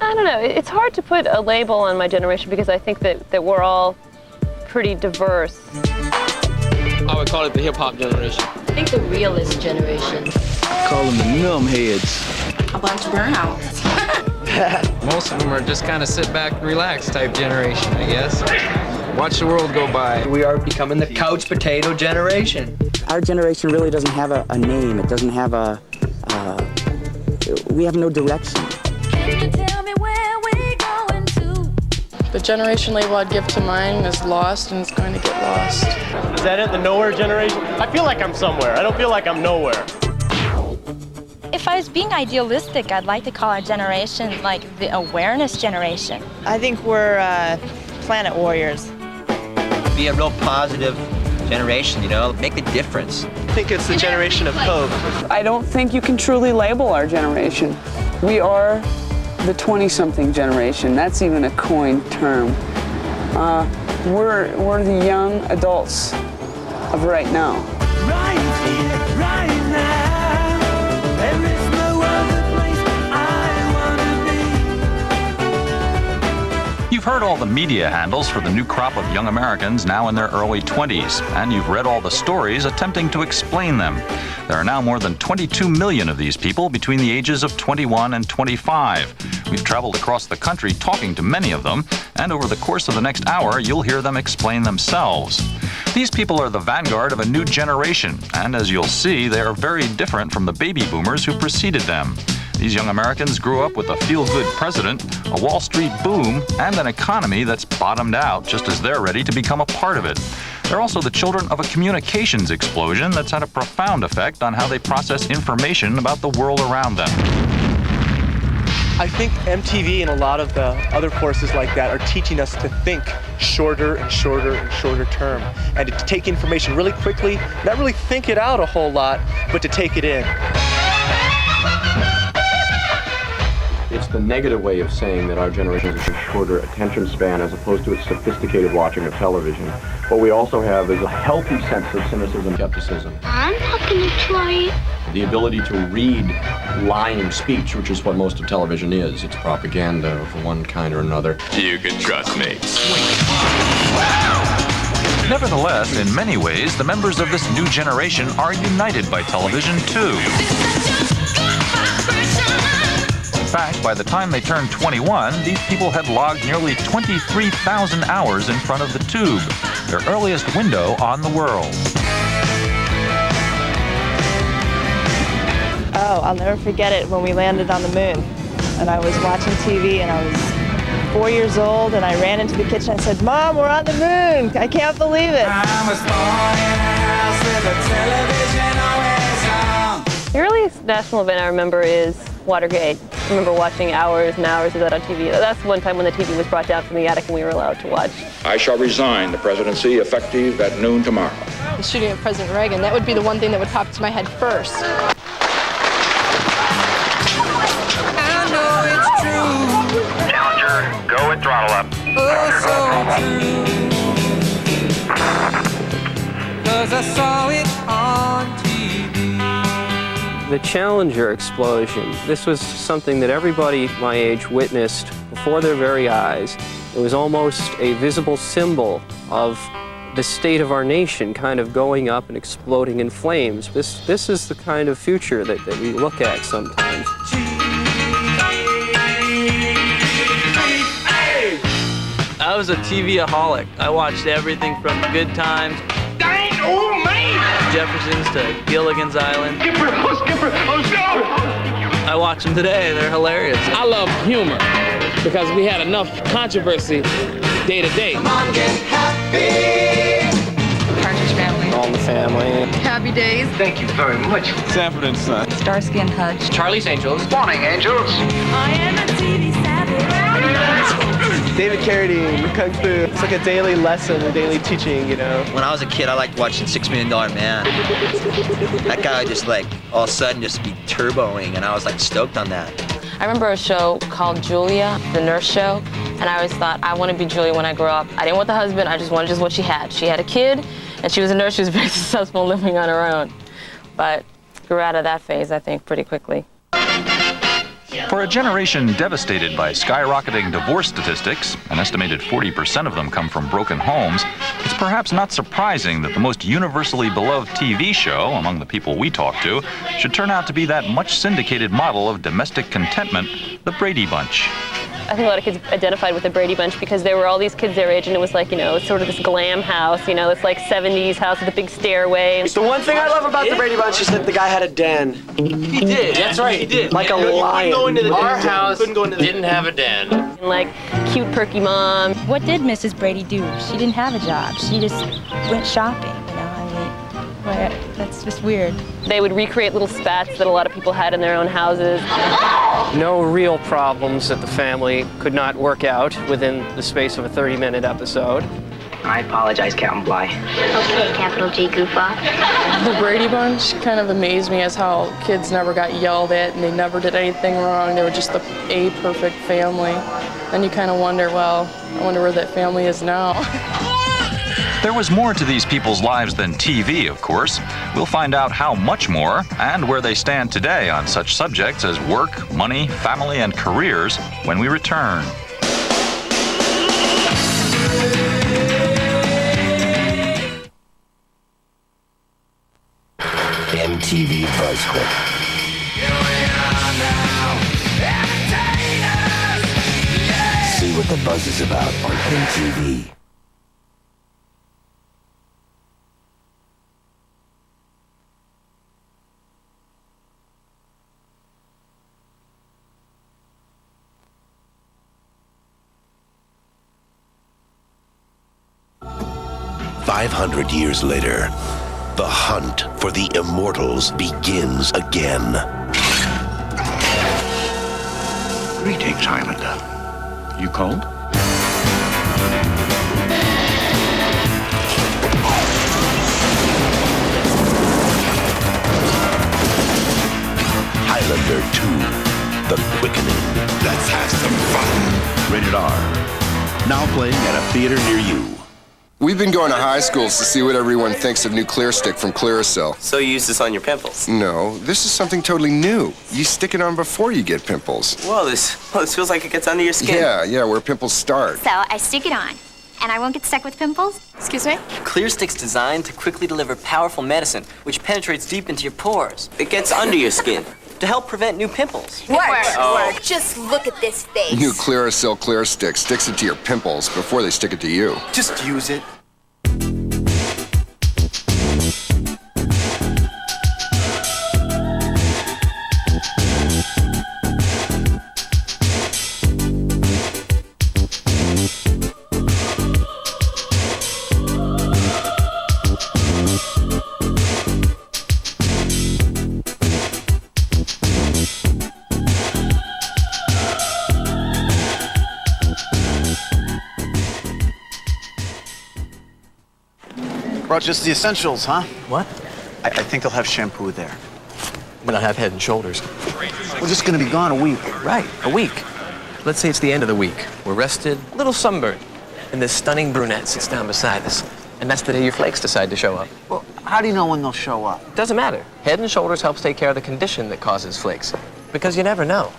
I don't know. It's hard to put a label on my generation because I think that we're all pretty diverse. I would call it the hip-hop generation. I think the realist generation. Call them the numbheads. A bunch of burnouts. Most of them are just kind of sit back and relax type generation, I guess. Watch the world go by. We are becoming the couch potato generation. Our generation really doesn't have a name. It doesn't have we have no direction. Can you tell me where we're going to? The generation label I'd give to mine is lost, and it's going to get lost. Is that it, the nowhere generation? I feel like I'm somewhere. I don't feel like I'm nowhere. If I was being idealistic, I'd like to call our generation like the awareness generation. I think we're planet warriors. Be a real positive generation, you know, make a difference. I think it's the generation of hope. I don't think you can truly label our generation. We are the 20-something generation. That's even a coined term. We're the young adults of right now. Right here, right now. There is no other place I wanna be. You've heard all the media handles for the new crop of young Americans now in their early 20s, and you've read all the stories attempting to explain them. There are now more than 22 million of these people between the ages of 21 and 25. We've traveled across the country talking to many of them, and over the course of the next hour, you'll hear them explain themselves. These people are the vanguard of a new generation, and as you'll see, they are very different from the baby boomers who preceded them. These young Americans grew up with a feel-good president, a Wall Street boom, and an economy that's bottomed out just as they're ready to become a part of it. They're also the children of a communications explosion that's had a profound effect on how they process information about the world around them. I think MTV and a lot of the other forces like that are teaching us to think shorter and shorter and shorter term, and to take information really quickly, not really think it out a whole lot, but to take it in. It's the negative way of saying that our generation has a shorter attention span as opposed to its sophisticated watching of television. What we also have is a healthy sense of cynicism and skepticism. I'm not gonna try it. The ability to read lying speech, which is what most of television is. It's propaganda of one kind or another. You can trust me. Nevertheless, in many ways, the members of this new generation are united by television, too. In fact, by the time they turned 21, these people had logged nearly 23,000 hours in front of the tube, their earliest window on the world. Oh, I'll never forget it when we landed on the moon. And I was watching TV and I was 4 years old and I ran into the kitchen and said, "Mom, we're on the moon. I can't believe it." I was born in a house with a television always on. The earliest national event I remember is Watergate. I remember watching hours and hours of that on TV. That's one time when the TV was brought down from the attic and we were allowed to watch. I shall resign the presidency effective at noon tomorrow. The shooting of President Reagan, that would be the one thing that would pop to my head first. I know it's true. Challenger, go and throttle up. Oh, so true. 'Cause I saw it on TV. The Challenger explosion, this was something that everybody my age witnessed before their very eyes. It was almost a visible symbol of the state of our nation kind of going up and exploding in flames. This is the kind of future that we look at sometimes. I was a TV-aholic. I watched everything from Good Times, Dang, oh man! Jefferson's to Gilligan's Island. Skipper, let's go! I watch them today, they're hilarious. I love humor because we had enough controversy day to day. Come on, get happy! Partridge Family. All in the Family. Happy Days. Thank you very much. Sanford and Son. Starsky and Hutch. Charlie's Angels. Morning, angels. I am a TV savage. David Carradine, Kung Fu. It's like a daily lesson, a daily teaching, you know. When I was a kid, I liked watching $6 Million Man. That guy would just like, all of a sudden just be turboing, and I was like stoked on that. I remember a show called Julia, the nurse show, and I always thought, I want to be Julia when I grow up. I didn't want the husband, I just wanted just what she had. She had a kid, and she was a nurse. She was very successful living on her own. But grew out of that phase, I think, pretty quickly. Julia, For a generation devastated by skyrocketing divorce statistics, an estimated 40% of them come from broken homes, it's perhaps not surprising that the most universally beloved TV show among the people we talk to should turn out to be that much syndicated model of domestic contentment, the Brady Bunch. I think a lot of kids identified with the Brady Bunch because there were all these kids their age, and it was like, sort of this glam house, this like 70s house with a big stairway. The one thing I love about the Brady Bunch is that the guy had a den. He did. That's right. He did. Like a lion. Our house didn't have a den. And like cute, perky mom. What did Mrs. Brady do? She didn't have a job. She just went shopping, that's just weird. They would recreate little spats that a lot of people had in their own houses. No real problems that the family could not work out within the space of a 30-minute episode. I apologize, Captain Bly. Okay, capital G, goof off. The Brady Bunch kind of amazed me as how kids never got yelled at and they never did anything wrong. They were just a perfect family. And you kind of wonder, I wonder where that family is now. There was more to these people's lives than TV, of course. We'll find out how much more and where they stand today on such subjects as work, money, family, and careers when we return. MTV Buzz Clip. See what the buzz is about on MTV. "500 years later, the hunt for the immortals begins again." Greetings, Highlander. You called? Highlander 2, The Quickening. Let's have some fun. Rated R. Now playing at a theater near you. We've been going to high schools to see what everyone thinks of new Clear Stick from Clearasil. So you use this on your pimples? No, this is something totally new. You stick it on before you get pimples. Whoa, this feels like it gets under your skin. Yeah, where pimples start. So I stick it on, and I won't get stuck with pimples? Excuse me? Clear Stick's designed to quickly deliver powerful medicine, which penetrates deep into your pores. It gets under your skin to help prevent new pimples. Work. Just look at this face. New Clearasil Clear Stick sticks it to your pimples before they stick it to you. Just use it. Brought just the essentials, huh? What? I think they'll have shampoo there. We're not have Head and Shoulders. We're just gonna be gone a week. Right, a week. Let's say it's the end of the week. We're rested, a little sunburned, and this stunning brunette sits down beside us. And that's the day your flakes decide to show up. Well, how do you know when they'll show up? Doesn't matter. Head and Shoulders helps take care of the condition that causes flakes. Because you never know.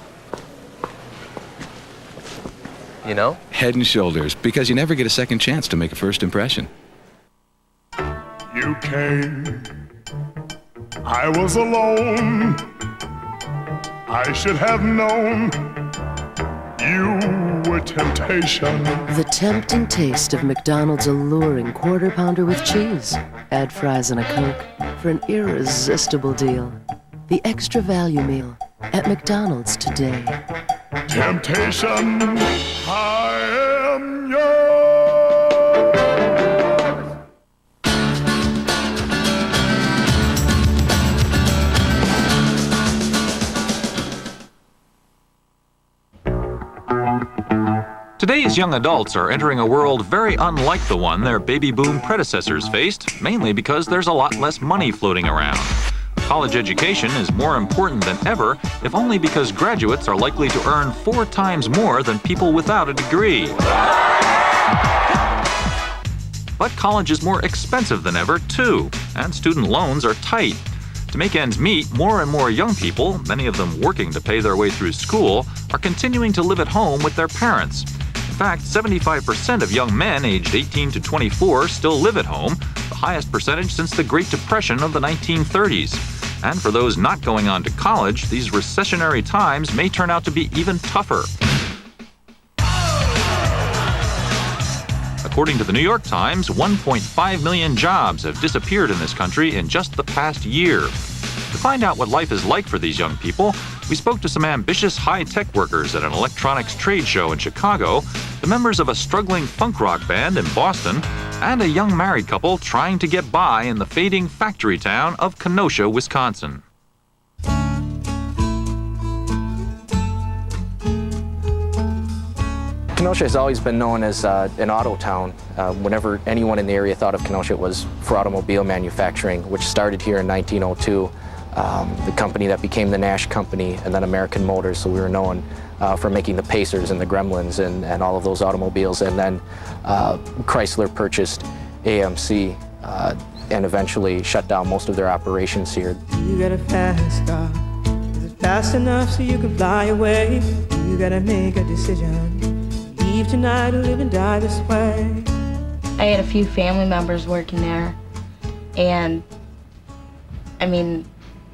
You know? Head and Shoulders, because you never get a second chance to make a first impression. You came, I was alone. I should have known you were temptation. The tempting taste of McDonald's alluring Quarter Pounder with cheese. Add fries and a Coke for an irresistible deal. The extra value meal at McDonald's today. Temptation, I am yours. Today's young adults are entering a world very unlike the one their baby boom predecessors faced, mainly because there's a lot less money floating around. College education is more important than ever, if only because graduates are likely to earn 4 times more than people without a degree. But college is more expensive than ever, too, and student loans are tight. To make ends meet, more and more young people, many of them working to pay their way through school, are continuing to live at home with their parents. In fact, 75% of young men aged 18 to 24 still live at home, the highest percentage since the Great Depression of the 1930s. And for those not going on to college, these recessionary times may turn out to be even tougher. According to the New York Times, 1.5 million jobs have disappeared in this country in just the past year. To find out what life is like for these young people, we spoke to some ambitious high-tech workers at an electronics trade show in Chicago, the members of a struggling funk rock band in Boston, and a young married couple trying to get by in the fading factory town of Kenosha, Wisconsin. Kenosha has always been known as an auto town. Whenever anyone in the area thought of Kenosha, it was for automobile manufacturing, which started here in 1902. The company that became the Nash Company and then American Motors, so we were known for making the Pacers and the Gremlins and all of those automobiles. And then Chrysler purchased AMC and eventually shut down most of their operations here. You got a fast car. Is it fast enough so you can fly away? You gotta make a decision. Leave tonight or live and die this way. I had a few family members working there, and I mean,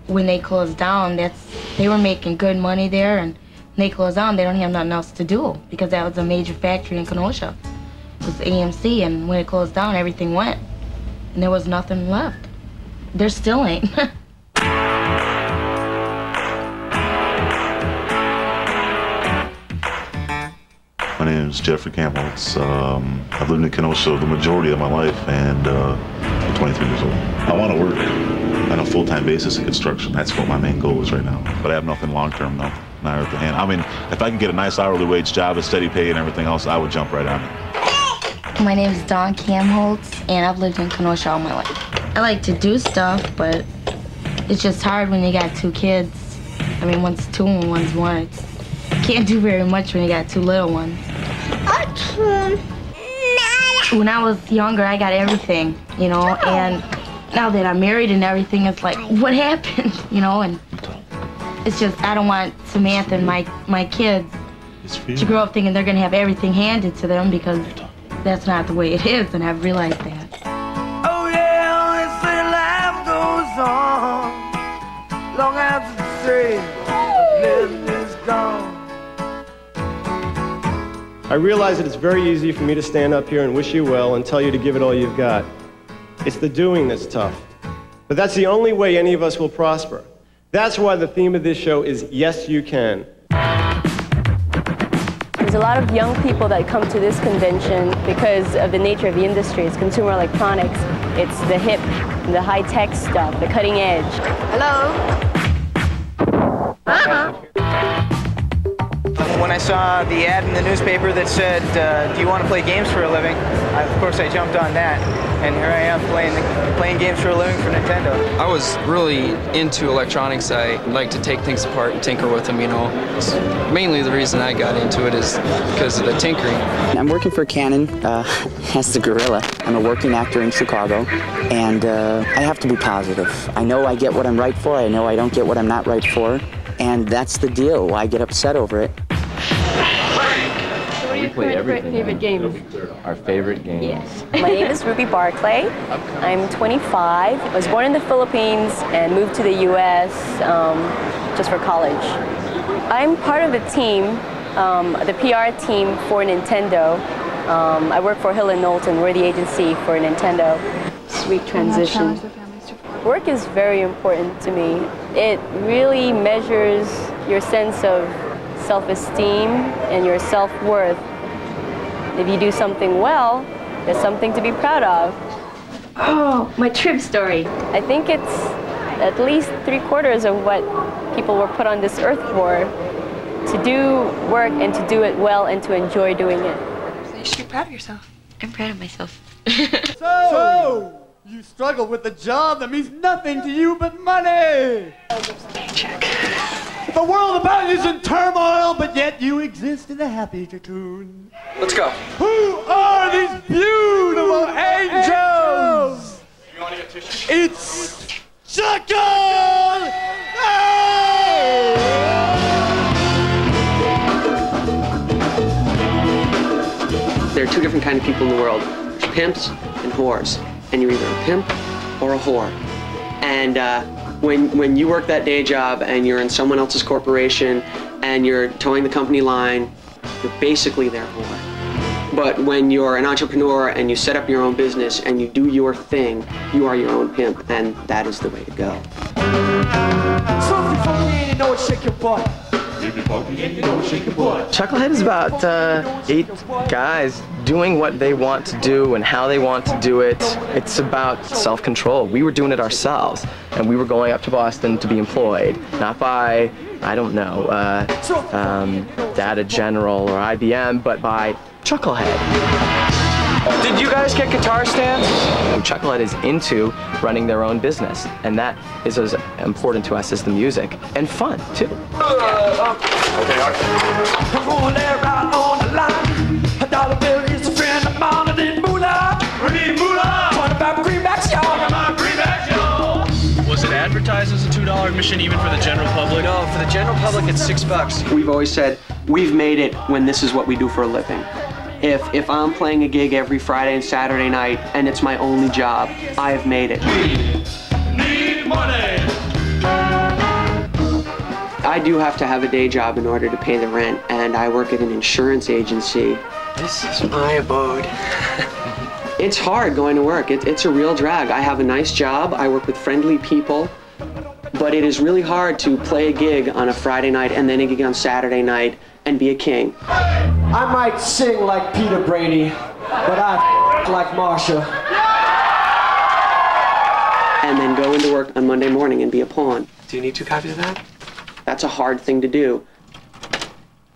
when they closed down, they were making good money there, and when they closed down, they don't have nothing else to do because that was a major factory in Kenosha. It was AMC, and when it closed down, everything went, and there was nothing left. There still ain't. My name is Jeffrey Campbell. I've lived in Kenosha the majority of my life, and I'm 23 years old. I want to work on a full-time basis in construction. That's what my main goal is right now. But I have nothing long-term, nothing at the hand. I mean, if I can get a nice hourly wage job, a steady pay, and everything else, I would jump right on it. My name is Dawn Kamholtz, and I've lived in Kenosha all my life. I like to do stuff, but it's just hard when you got two kids. I mean, one's 2 and one's 1. Can't do very much when you got 2 little ones. When I was younger, I got everything, you know, and now that I'm married and everything, it's like, what happened, you know, and it's just, I don't want Samantha and my kids to grow up thinking they're going to have everything handed to them because that's not the way it is, and I've realized that. Oh yeah, they say life goes on long after the street of living is gone. I realize that it's very easy for me to stand up here and wish you well and tell you to give it all you've got. It's the doing that's tough. But that's the only way any of us will prosper. That's why the theme of this show is Yes, You Can. There's a lot of young people that come to this convention because of the nature of the industry. It's consumer electronics. It's the hip, the high-tech stuff, the cutting edge. Hello? When I saw the ad in the newspaper that said, do you want to play games for a living? Of course I jumped on that, and here I am playing games for a living for Nintendo. I was really into electronics. I like to take things apart and tinker with them, you know. Mainly the reason I got into it is because of the tinkering. I'm working for Canon as the gorilla. I'm a working actor in Chicago, and I have to be positive. I know I get what I'm right for, I know I don't get what I'm not right for, and that's the deal. I get upset over it. We play everything. Favorite games? Our favorite games. Yes. My name is Ruby Barclay. I'm 25. I was born in the Philippines and moved to the U.S. Just for college. I'm part of the team, the PR team for Nintendo. I work for Hill & Knowlton. We're the agency for Nintendo. Sweet transition. Work is very important to me. It really measures your sense of self-esteem and your self-worth. If you do something well, there's something to be proud of. Oh, my trip story. I think it's at least 3/4 of what people were put on this earth for. To do work and to do it well and to enjoy doing it. So you should be proud of yourself. I'm proud of myself. So, you struggle with a job that means nothing to you but money. Paycheck. The world about you is in turmoil, but yet you exist in a happy cocoon. Let's go. Who are these beautiful angels? It's Chuckle! There are two different kind of people in the world. There's pimps and whores. And you're either a pimp or a whore. And when you work that day job and you're in someone else's corporation and you're towing the company line, you're basically their whore. But when you're an entrepreneur and you set up your own business and you do your thing, you are your own pimp, and that is the way to go. Something funky and you know it, shake your butt. Chucklehead is about 8 guys doing what they want to do and how they want to do it. It's about self-control. We were doing it ourselves, and we were going up to Boston to be employed, not by, I don't know, Data General or IBM, but by Chucklehead. Did you guys get guitar stands? Chucklehead is into running their own business, and that is as important to us as the music, and fun, too. Okay, come on there, right on the line. A dollar bill is a friend of mine, and then moolah. We need moolah. What about greenbacks, y'all? What about greenbacks, y'all? Was it advertised as a $2 admission even for the general public? No, for the general public, it's $6. We've always said, we've made it when this is what we do for a living. If I'm playing a gig every Friday and Saturday night and it's my only job, I have made it. Need money. I do have to have a day job in order to pay the rent, and I work at an insurance agency. This is my abode. It's hard going to work. It's a real drag. I have a nice job. I work with friendly people, but it is really hard to play a gig on a Friday night and then a gig on Saturday night and be a king. I might sing like Peter Brady, but I like Marsha. And then go into work on Monday morning and be a pawn. Do you need 2 copies of that? That's a hard thing to do.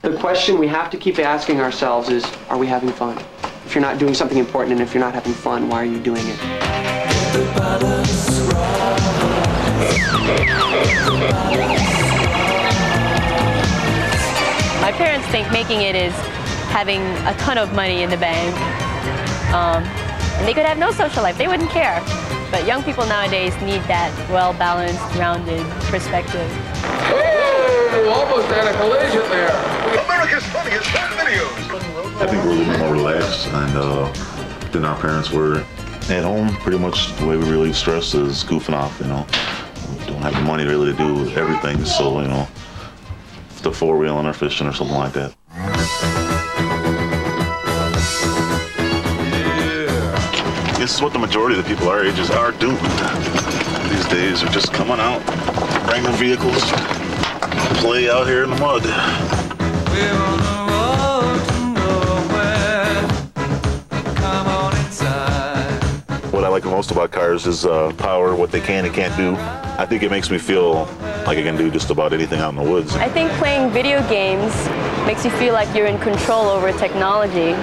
The question we have to keep asking ourselves is, are we having fun? If you're not doing something important and if you're not having fun, why are you doing it? My parents think making it is having a ton of money in the bank. And they could have no social life. They wouldn't care. But young people nowadays need that well-balanced, rounded perspective. Oh, almost had a collision there. America's funniest home videos. I think we're a little bit more relaxed than our parents were. At home, pretty much the way we relieve stress is goofing off, you know. We don't have the money really to do everything, so, you know, the 4-wheeling or fishing or something like that. This is what the majority of the people our ages are doing these days. Are just coming out, bring their vehicles, play out here in the mud. We're on the road to nowhere. Come on inside. What I like the most about cars is power, what they can and can't do. I think it makes me feel like I can do just about anything out in the woods. I think playing video games makes you feel like you're in control over technology.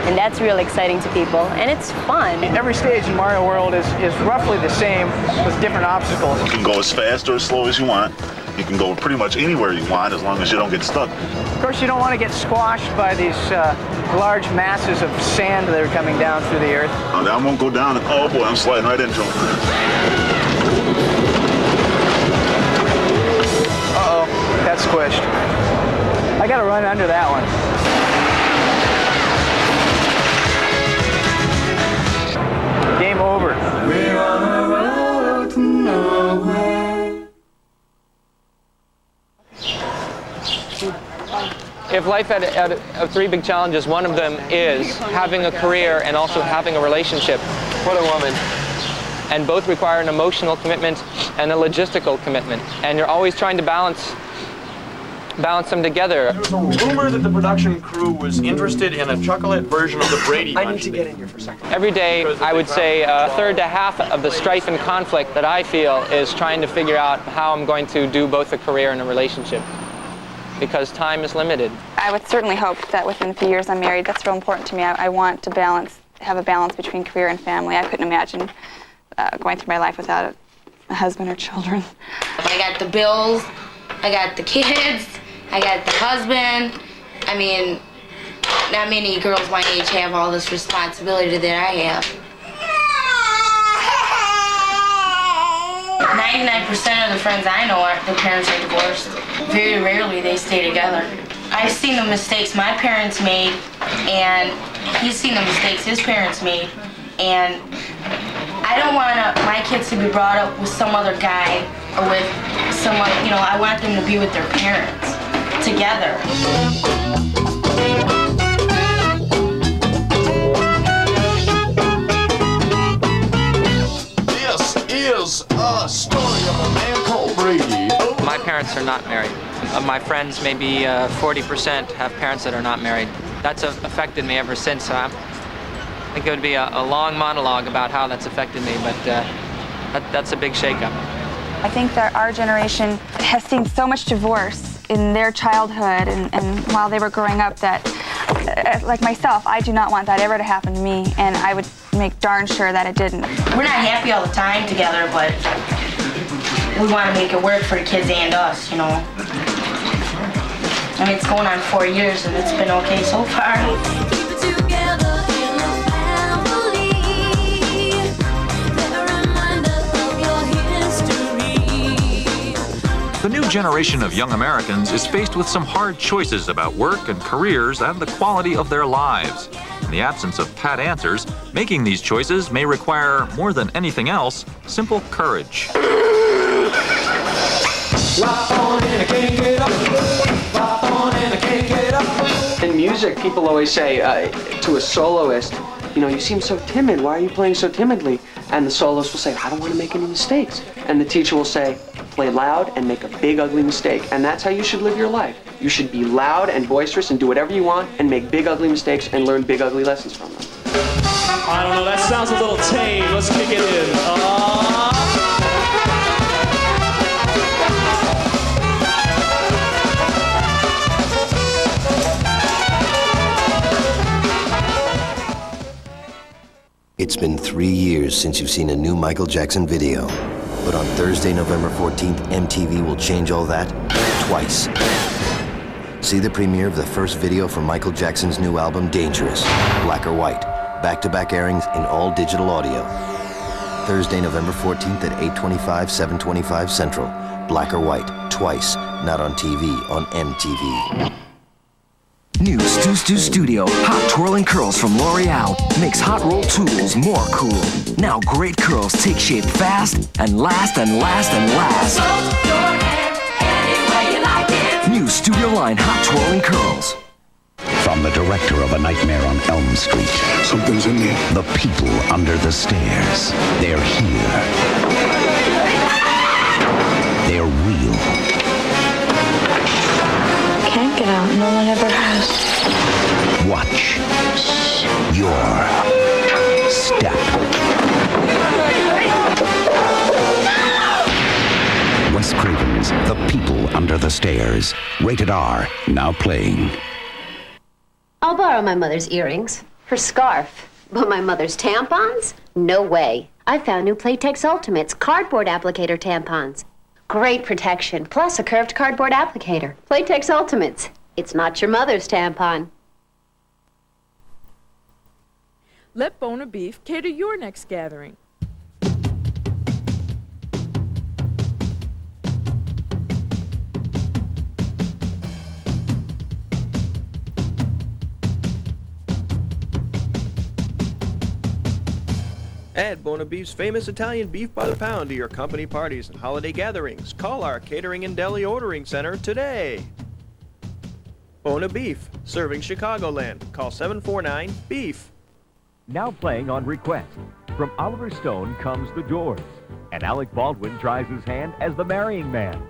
And that's real exciting to people, and it's fun. Every stage in Mario World is roughly the same with different obstacles. You can go as fast or as slow as you want. You can go pretty much anywhere you want as long as you don't get stuck. Of course, you don't want to get squashed by these large masses of sand that are coming down through the earth. Oh, I won't go down. Oh boy, I'm sliding right into them. Uh-oh, that's squished. I got to run under that one. Game over. We're on a road to nowhere. If life had 3 big challenges, one of them is having a career and also having a relationship. What a woman. And both require an emotional commitment and a logistical commitment. And you're always trying to balance them together. There was a rumor that the production crew was interested in a Chucklehead version of the Brady Bunch. I need to get in here for a second. Every day, I would say a third to half of the strife and conflict that I feel is trying to figure out how I'm going to do both a career and a relationship, because time is limited. I would certainly hope that within a few years I'm married. That's real important to me. I want to have a balance between career and family. I couldn't imagine going through my life without a husband or children. I got the bills, I got the kids, I got the husband. I mean, not many girls my age have all this responsibility that I have. 99% of the friends I know, their parents are divorced. Very rarely they stay together. I've seen the mistakes my parents made, and he's seen the mistakes his parents made. And I don't want my kids to be brought up with some other guy or with someone, I want them to be with their parents together. This is a story of a man called Brady. My parents are not married. Of my friends, maybe 40% have parents that are not married. That's affected me ever since. I think it would be a long monologue about how that's affected me, but that's a big shakeup. I think that our generation has seen so much divorce in their childhood and while they were growing up that, like myself, I do not want that ever to happen to me, and I would make darn sure that it didn't. We're not happy all the time together, but we want to make it work for the kids and us, I mean, it's going on 4 years and it's been okay so far. The new generation of young Americans is faced with some hard choices about work and careers and the quality of their lives. In the absence of pat answers, making these choices may require, more than anything else, simple courage. In music, people always say to a soloist, you seem so timid. Why are you playing so timidly? And the soloist will say, I don't want to make any mistakes. And the teacher will say, play loud and make a big, ugly mistake. And that's how you should live your life. You should be loud and boisterous and do whatever you want and make big, ugly mistakes and learn big, ugly lessons from them. I don't know, that sounds a little tame. Let's kick it in. It's been 3 years since you've seen a new Michael Jackson video. But on Thursday, November 14th, MTV will change all that twice. See the premiere of the first video for Michael Jackson's new album, Dangerous, black or white, back-to-back airings in all digital audio. Thursday, November 14th at 8:25, 7:25 Central, black or white, twice, not on TV, on MTV. New Stu Studio Hot Twirling Curls from L'Oreal makes hot roll tools more cool. Now great curls take shape fast and last and last and last. New Studio Line Hot Twirling Curls. From the director of A Nightmare on Elm Street. Something's in there. The people under the stairs. They're here. They're real. Can't get out. No one ever has. Watch your step. Wes Craven's The People Under the Stairs. Rated R. Now playing. I'll borrow my mother's earrings, her scarf, but my mother's tampons? No way. I found new Playtex Ultimates cardboard applicator tampons. Great protection, plus a curved cardboard applicator. Playtex Ultimates. It's not your mother's tampon. Let Bona Beef cater your next gathering. Add Bona Beef's famous Italian beef by the pound to your company parties and holiday gatherings. Call our catering and deli ordering center today. Bona Beef, serving Chicagoland. Call 749-BEEF. Now playing on request. From Oliver Stone comes The Doors, and Alec Baldwin tries his hand as the marrying man.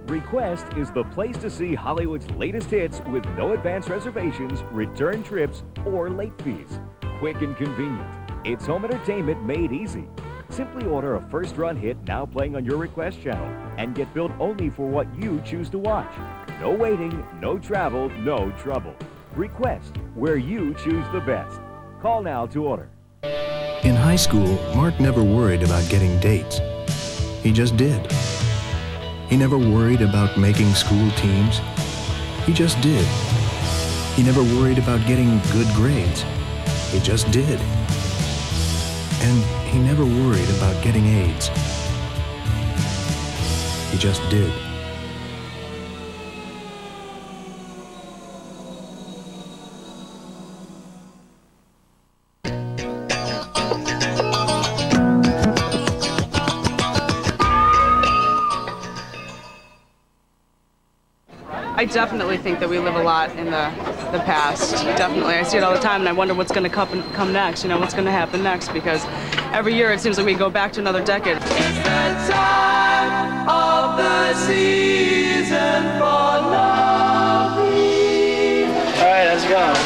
Request is the place to see Hollywood's latest hits with no advance reservations, return trips, or late fees. Quick and convenient. It's home entertainment made easy. Simply order a first-run hit now playing on your request channel and get billed only for what you choose to watch. No waiting, no travel, no trouble. Request, where you choose the best. Call now to order. In high school, Mark never worried about getting dates. He just did. He never worried about making school teams. He just did. He never worried about getting good grades. He just did. And he never worried about getting AIDS. just did. I definitely think that we live a lot in the past. Definitely. I see it all the time, and I wonder what's going to come next, you know, what's going to happen next, because every year it seems like we go back to another decade. It's the time of the season for loving. All right, how's it going?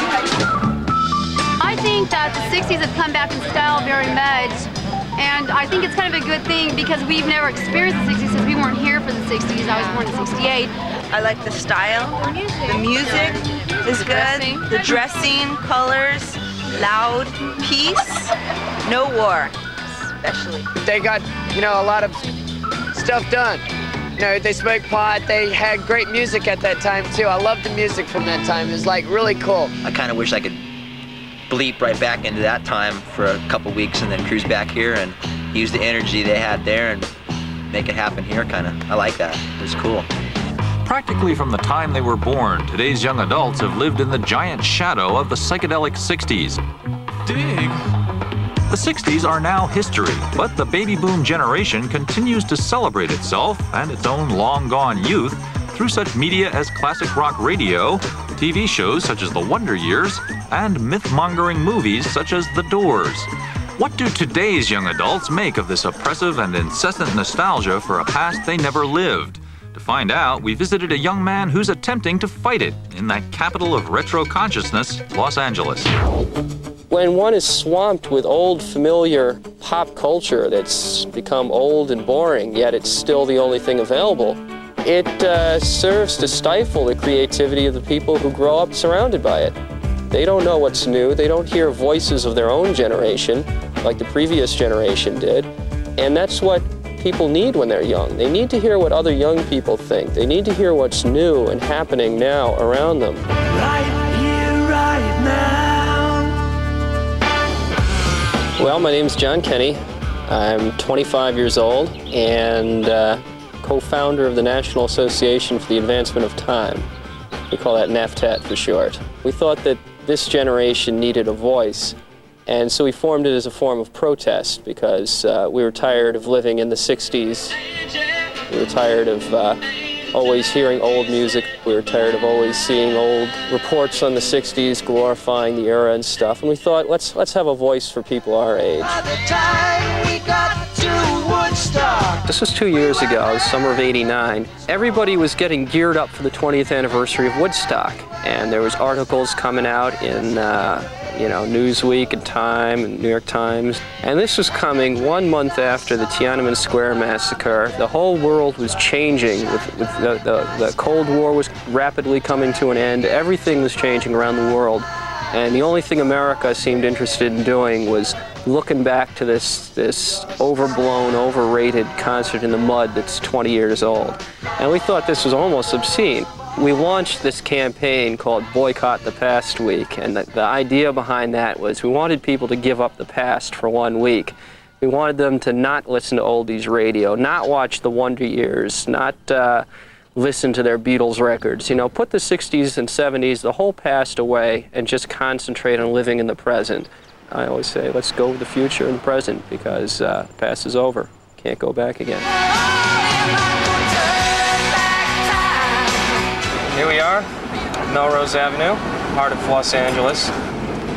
I think that the 60s have come back in style very much, and I think it's kind of a good thing because we've never experienced the 60s since we weren't here for the 60s. I was born in 68. I like the style, the music is good, the dressing, colors, loud, peace, no war, especially. They got, you know, a lot of stuff done. You know, they smoked pot, they had great music at that time too. I loved the music from that time. It was like really cool. I kind of wish I could bleep right back into that time for a couple weeks and then cruise back here and use the energy they had there and make it happen here, kind of. I like that. It was cool. Practically from the time they were born, today's young adults have lived in the giant shadow of the psychedelic 60s. Dig! The 60s are now history, but the baby boom generation continues to celebrate itself and its own long-gone youth through such media as classic rock radio, TV shows such as The Wonder Years, and myth-mongering movies such as The Doors. What do today's young adults make of this oppressive and incessant nostalgia for a past they never lived? To find out, we visited a young man who's attempting to fight it in that capital of retro consciousness, Los Angeles. When one is swamped with old, familiar pop culture that's become old and boring, yet it's still the only thing available, it serves to stifle the creativity of the people who grow up surrounded by it. They don't know what's new. They don't hear voices of their own generation like the previous generation did, and that's what people need when they're young. They need to hear what other young people think. They need to hear what's new and happening now around them. Right here, right now. Well, my name's John Kenny. I'm 25 years old and co-founder of the National Association for the Advancement of Time. We call that NAFTAT for short. We thought that this generation needed a voice, and so we formed it as a form of protest because we were tired of living in the 60s. We were tired of always hearing old music. We were tired of always seeing old reports on the 60s glorifying the era and stuff. And we thought, let's have a voice for people our age. By the time we got to Woodstock. This was 2 years ago, summer of '89. Everybody was getting geared up for the 20th anniversary of Woodstock. And there was articles coming out in Newsweek and Time and New York Times. And this was coming 1 month after the Tiananmen Square massacre. The whole world was changing. With the Cold War was rapidly coming to an end. Everything was changing around the world. And the only thing America seemed interested in doing was looking back to this overblown, overrated concert in the mud that's 20 years old. And we thought this was almost obscene. We launched this campaign called Boycott the Past Week, and the idea behind that was we wanted people to give up the past for 1 week. We wanted them to not listen to oldies radio, not watch the Wonder Years, not listen to their Beatles records. You know, put the 60s and 70s, the whole past away, and just concentrate on living in the present. I always say, let's go with the future and present, because the past is over. Can't go back again. Here we are, Melrose Avenue, heart of Los Angeles.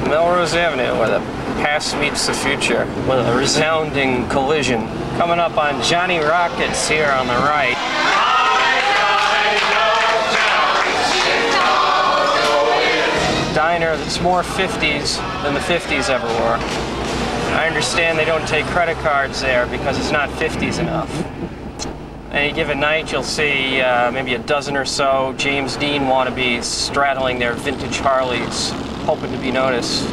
Melrose Avenue, where the past meets the future, with a resounding collision. Coming up on Johnny Rockets here on the right. Diner that's more 50s than the 50s ever were. I understand they don't take credit cards there because it's not 50s enough. Any given night, you'll see maybe a dozen or so James Dean wannabes straddling their vintage Harleys, hoping to be noticed.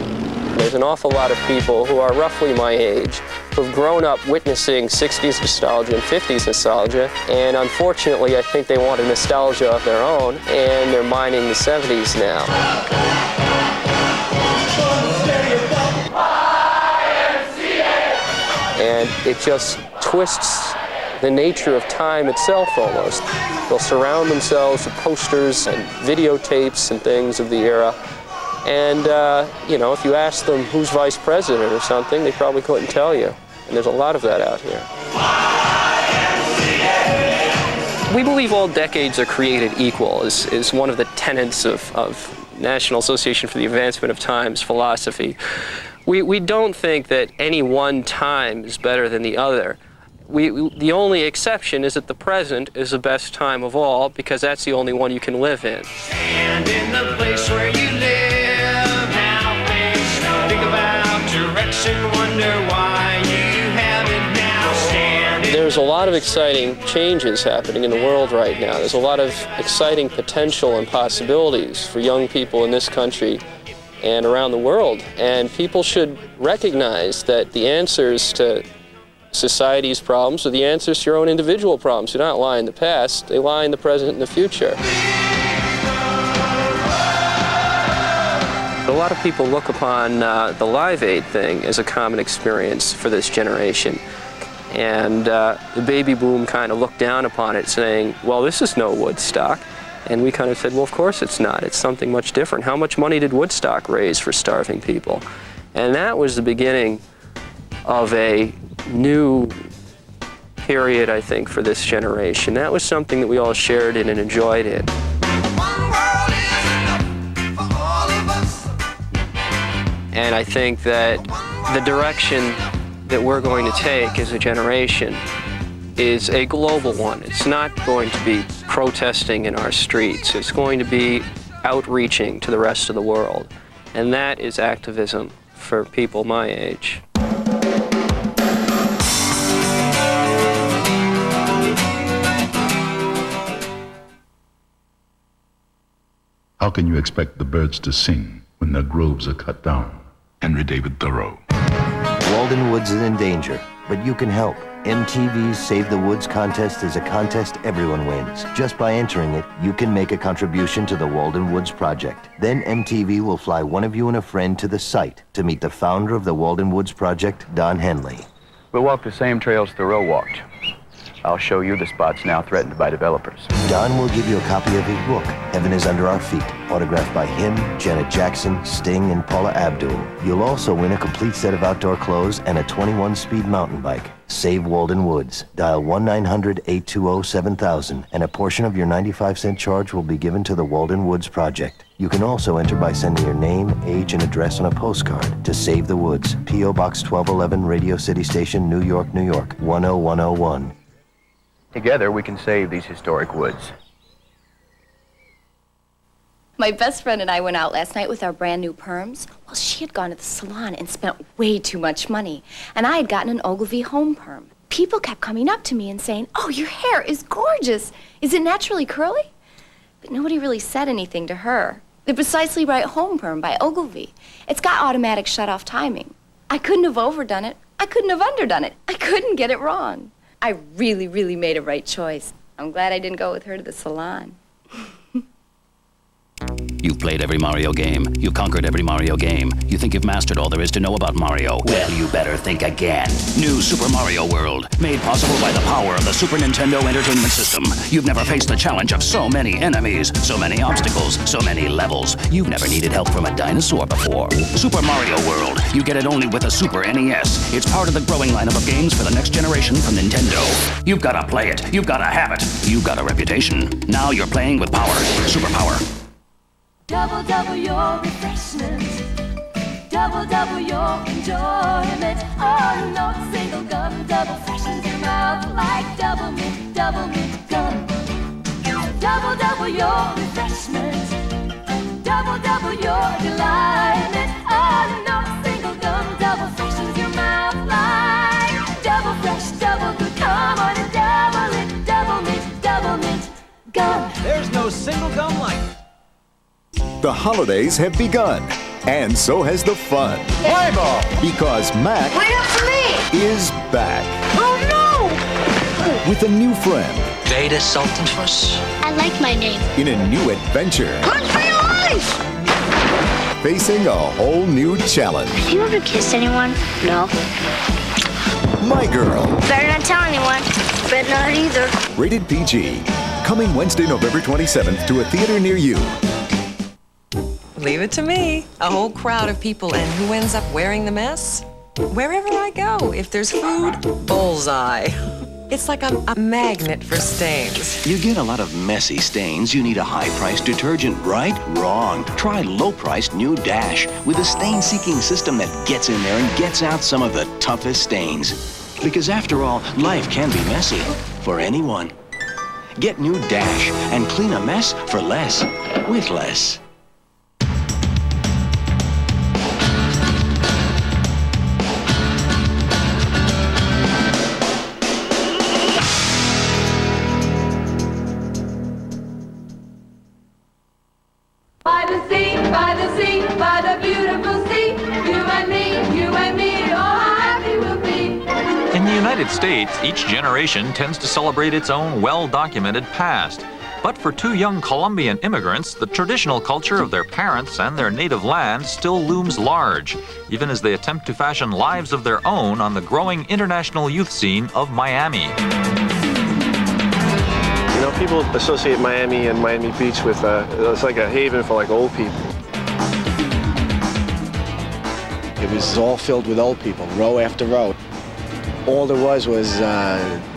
There's an awful lot of people who are roughly my age who've grown up witnessing 60s nostalgia and 50s nostalgia, and unfortunately, I think they want a nostalgia of their own, and they're mining the 70s now. And it just twists the nature of time itself almost. They'll surround themselves with posters and videotapes and things of the era. And, you know, if you ask them who's vice president or something, they probably couldn't tell you. And there's a lot of that out here. We believe all decades are created equal is one of the tenets of National Association for the Advancement of Time's philosophy. We don't think that any one time is better than the other. The only exception is that the present is the best time of all because that's the only one you can live in. Stand in the place where you live, now think about direction, wonder why you haven't now. Stand in. There's a lot of exciting changes happening in the world right now. There's a lot of exciting potential and possibilities for young people in this country and around the world. And people should recognize that the answers to society's problems are the answers to your own individual problems. Do not lie in the past, they lie in the present and the future. A lot of people look upon the Live Aid thing as a common experience for this generation. And the baby boom kind of looked down upon it saying, well, this is no Woodstock. And we kind of said, well, of course it's not. It's something much different. How much money did Woodstock raise for starving people? And that was the beginning of a new period, I think, for this generation. That was something that we all shared in and enjoyed in. And I think that the direction that we're going to take as a generation is a global one. It's not going to be protesting in our streets. It's going to be outreaching to the rest of the world. And that is activism for people my age. How can you expect the birds to sing when their groves are cut down? Henry David Thoreau. Walden Woods is in danger, but you can help. MTV's Save the Woods contest is a contest everyone wins. Just by entering it, you can make a contribution to the Walden Woods Project. Then MTV will fly one of you and a friend to the site to meet the founder of the Walden Woods Project, Don Henley. We'll walk the same trails Thoreau walked. I'll show you the spots now threatened by developers. Don will give you a copy of his book, Heaven is Under Our Feet, autographed by him, Janet Jackson, Sting, and Paula Abdul. You'll also win a complete set of outdoor clothes and a 21-speed mountain bike. Save Walden Woods. Dial 1-900-820-7000, and a portion of your 95-cent charge will be given to the Walden Woods Project. You can also enter by sending your name, age, and address on a postcard to Save the Woods, P.O. Box 1211, Radio City Station, New York, New York, 10101. Together, we can save these historic woods. My best friend and I went out last night with our brand new perms. Well, she had gone to the salon and spent way too much money. And I had gotten an Ogilvy home perm. People kept coming up to me and saying, oh, your hair is gorgeous. Is it naturally curly? But nobody really said anything to her. The Precisely Right home perm by Ogilvy. It's got automatic shut-off timing. I couldn't have overdone it. I couldn't have underdone it. I couldn't get it wrong. I really, really made a right choice. I'm glad I didn't go with her to the salon. You've played every Mario game. You've conquered every Mario game. You think you've mastered all there is to know about Mario. Well, you better think again. New Super Mario World, made possible by the power of the Super Nintendo Entertainment System. You've never faced the challenge of so many enemies, so many obstacles, so many levels. You've never needed help from a dinosaur before. Super Mario World, you get it only with a Super NES. It's part of the growing lineup of games for the next generation from Nintendo. You've got to play it. You've got to have it. You've got a reputation. Now you're playing with power. Super power. Double, double your refreshment. Double, double your enjoyment. Oh, no, single gum. Double freshens your mouth like double mint gum. Double, double your refreshment. Double, double your delightment. Oh, no, single gum. Double freshens your mouth like double fresh, double good. Come on and double it. Double mint gum. There's no single gum like it. The holidays have begun, and so has the fun. Play ball! Because Mac Wait up for me! is back Oh no! with a new friend Veda Sultanfuss. I like my name. in a new adventure, Run for your life! facing a whole new challenge. Have you ever kissed anyone? No. My Girl. Better not tell anyone. But not either. Rated PG. Coming Wednesday, November 27th to a theater near you. Leave it to me. A whole crowd of people, and who ends up wearing the mess? Wherever I go, if there's food, bullseye. It's like I'm a magnet for stains. You get a lot of messy stains, you need a high-priced detergent, right? Wrong. Try low-priced new Dash with a stain-seeking system that gets in there and gets out some of the toughest stains. Because after all, life can be messy for anyone. Get new Dash and clean a mess for less, with less. By the sea, by the sea, by the beautiful sea, you and me, oh how happy we'll be. In the United States, each generation tends to celebrate its own well-documented past. But for two young Colombian immigrants, the traditional culture of their parents and their native land still looms large, even as they attempt to fashion lives of their own on the growing international youth scene of Miami. You know, people associate Miami and Miami Beach with, it's like a haven for like old people. It was all filled with old people, row after row. All there was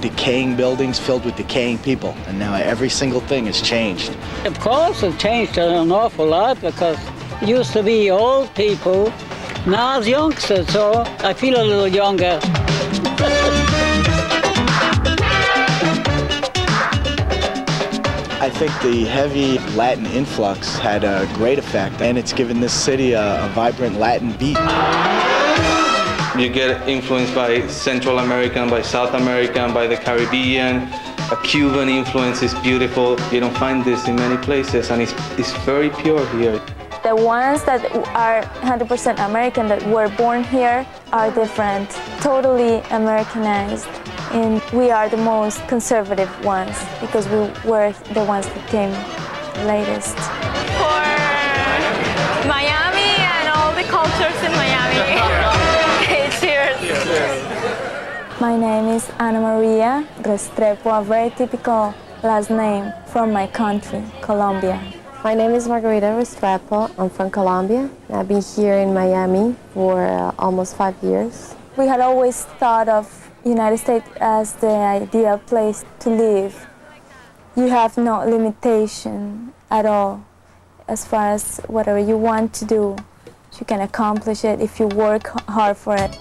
decaying buildings filled with decaying people, and now every single thing has changed. Of course it changed an awful lot because it used to be old people, now it's youngsters, so I feel a little younger. I think the heavy Latin influx had a great effect, and it's given this city a vibrant Latin beat. You get influenced by Central American, by South American, by the Caribbean. A Cuban influence is beautiful. You don't find this in many places, and it's very pure here. The ones that are 100% American, that were born here, are different, totally Americanized. And we are the most conservative ones because we were the ones that came latest. For Miami and all the cultures in Miami. Cheers. My name is Ana Maria Restrepo, a very typical last name from my country, Colombia. My name is Margarita Restrepo. I'm from Colombia. I've been here in Miami for almost 5 years. We had always thought of United States as the ideal place to live. You have no limitation at all as far as whatever you want to do, you can accomplish it if you work hard for it.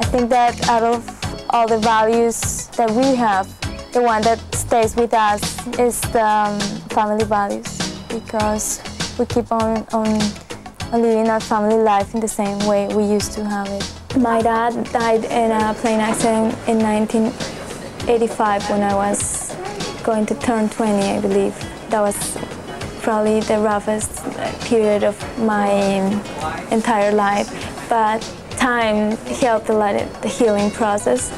I think that out of all the values that we have, the one that stays with us is the family values, because we keep on living our family life in the same way we used to have it. My dad died in a plane accident in 1985 when I was going to turn 20, I believe. That was probably the roughest period of my entire life, but time helped a lot in the healing process.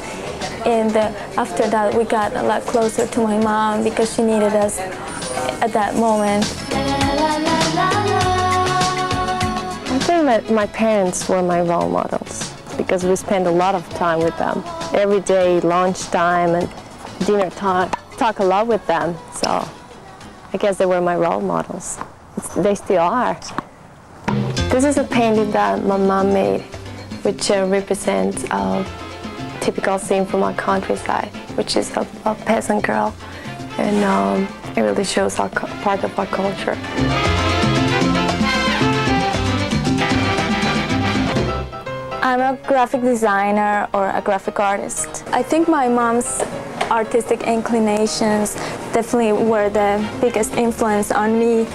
And after that, we got a lot closer to my mom because she needed us at that moment. I think that my parents were my role models because we spent a lot of time with them. Every day, lunchtime and dinner talk a lot with them. So I guess they were my role models. They still are. This is a painting that my mom made, which represents a typical scene from our countryside, which is a peasant girl. And it really shows our part of our culture. I'm a graphic designer or a graphic artist. I think my mom's artistic inclinations definitely were the biggest influence on me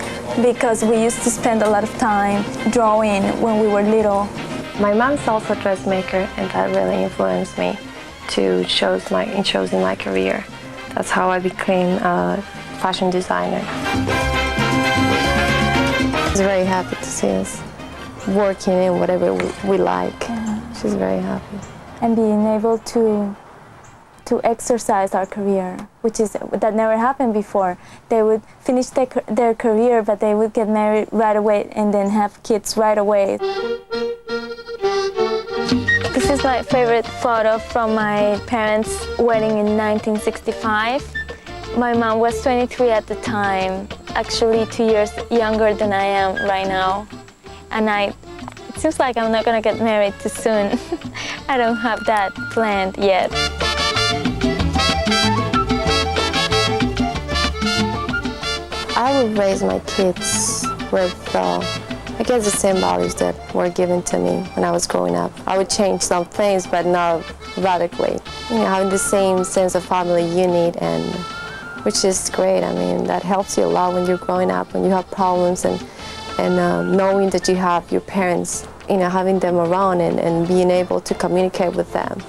because we used to spend a lot of time drawing when we were little. My mom's also a dressmaker, and that really influenced me to choosing my career. That's how I became a fashion designer. I was very happy to see us working in whatever we like. She's very happy. And being able to exercise our career, that never happened before. They would finish their career, but they would get married right away and then have kids right away. is my favorite photo from my parents' wedding in 1965. My mom was 23 at the time, actually 2 years younger than I am right now. And it seems like I'm not gonna get married too soon. I don't have that planned yet. I would raise my kids with, I guess, the same values that were given to me when I was growing up. I would change some things, but not radically. You know, having the same sense of family unit, and which is great. I mean, that helps you a lot when you're growing up, when you have problems, and knowing that you have your parents, you know, having them around and being able to communicate with them.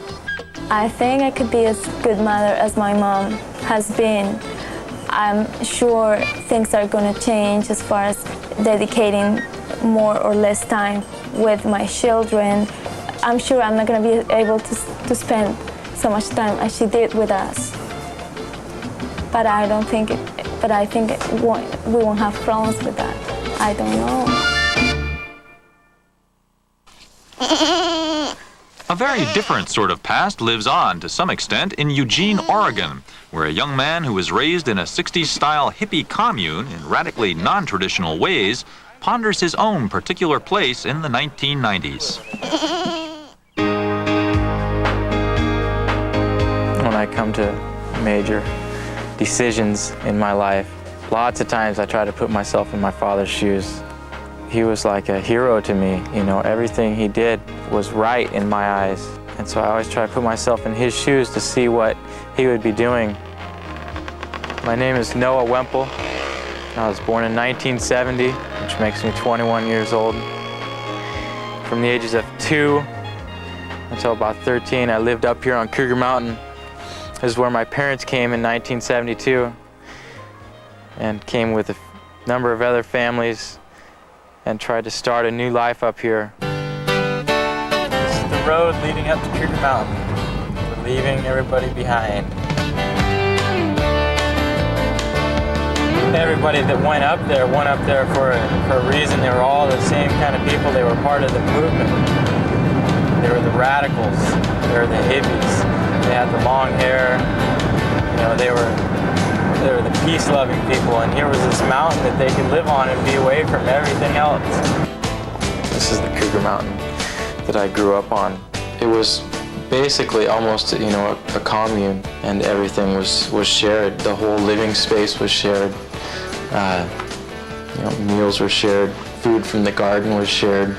I think I could be as good mother as my mom has been. I'm sure things are going to change as far as dedicating more or less time with my children. I'm sure I'm not going to be able to spend so much time as she did with us. But I think we won't have problems with that. I don't know. A very different sort of past lives on to some extent in Eugene, Oregon, where a young man who was raised in a 60s-style hippie commune in radically non-traditional ways ponders his own particular place in the 1990s. When I come to major decisions in my life, lots of times I try to put myself in my father's shoes. He was like a hero to me, you know, everything he did was right in my eyes. And so I always try to put myself in his shoes to see what he would be doing. My name is Noah Wemple. I was born in 1970, which makes me 21 years old. From the ages of 2 until about 13, I lived up here on Cougar Mountain. This is where my parents came in 1972 and came with a number of other families and tried to start a new life up here. This is the road leading up to Cougar Mountain. We're leaving everybody behind. Everybody that went up there for a reason. They were all the same kind of people. They were part of the movement. They were the radicals. They were the hippies. They had the long hair. You know, they were the peace-loving people, and here was this mountain that they could live on and be away from everything else. This is the Cougar Mountain that I grew up on. It was basically almost, you know, a commune, and everything was shared. The whole living space was shared. You know, meals were shared. Food from the garden was shared.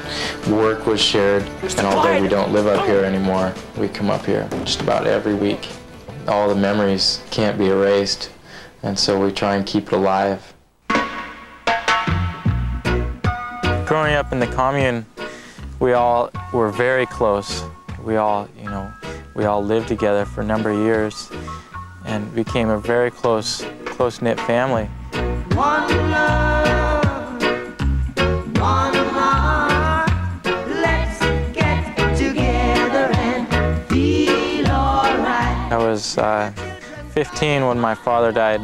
Work was shared. And although we don't live up here anymore, we come up here just about every week. All the memories can't be erased. And so we try and keep it alive. Growing up in the commune, we all were very close. We all lived together for a number of years and became a very close-knit family. One love, one heart, let's get together and feel alright. I was 15 when my father died,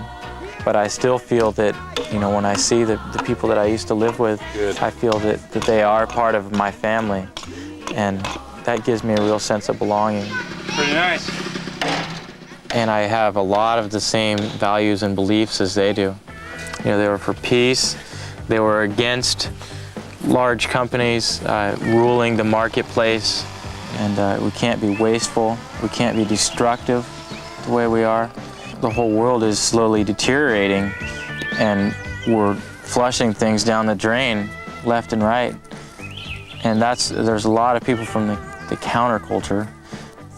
but I still feel that, you know, when I see the people that I used to live with, I feel that they are part of my family, and that gives me a real sense of belonging. Pretty nice. And I have a lot of the same values and beliefs as they do. You know, they were for peace, they were against large companies ruling the marketplace, and we can't be wasteful, we can't be destructive the way we are. The whole world is slowly deteriorating, and we're flushing things down the drain left and right. And there's a lot of people from the counterculture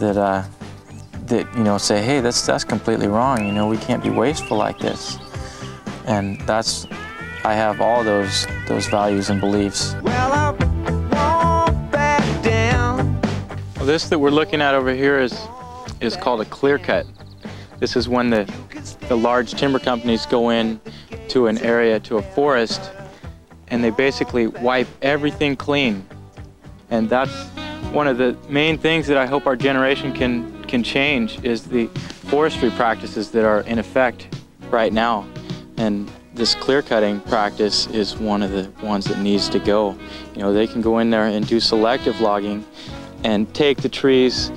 that you know, say, hey, that's completely wrong. You know, we can't be wasteful like this. And I have all those values and beliefs. Well, I won't back down. Well, this that we're looking at over here is called a clear cut. This is when the large timber companies go in to an area, to a forest, and they basically wipe everything clean. And that's one of the main things that I hope our generation can change, is the forestry practices that are in effect right now. And this clear cutting practice is one of the ones that needs to go. You know, they can go in there and do selective logging, and take the trees,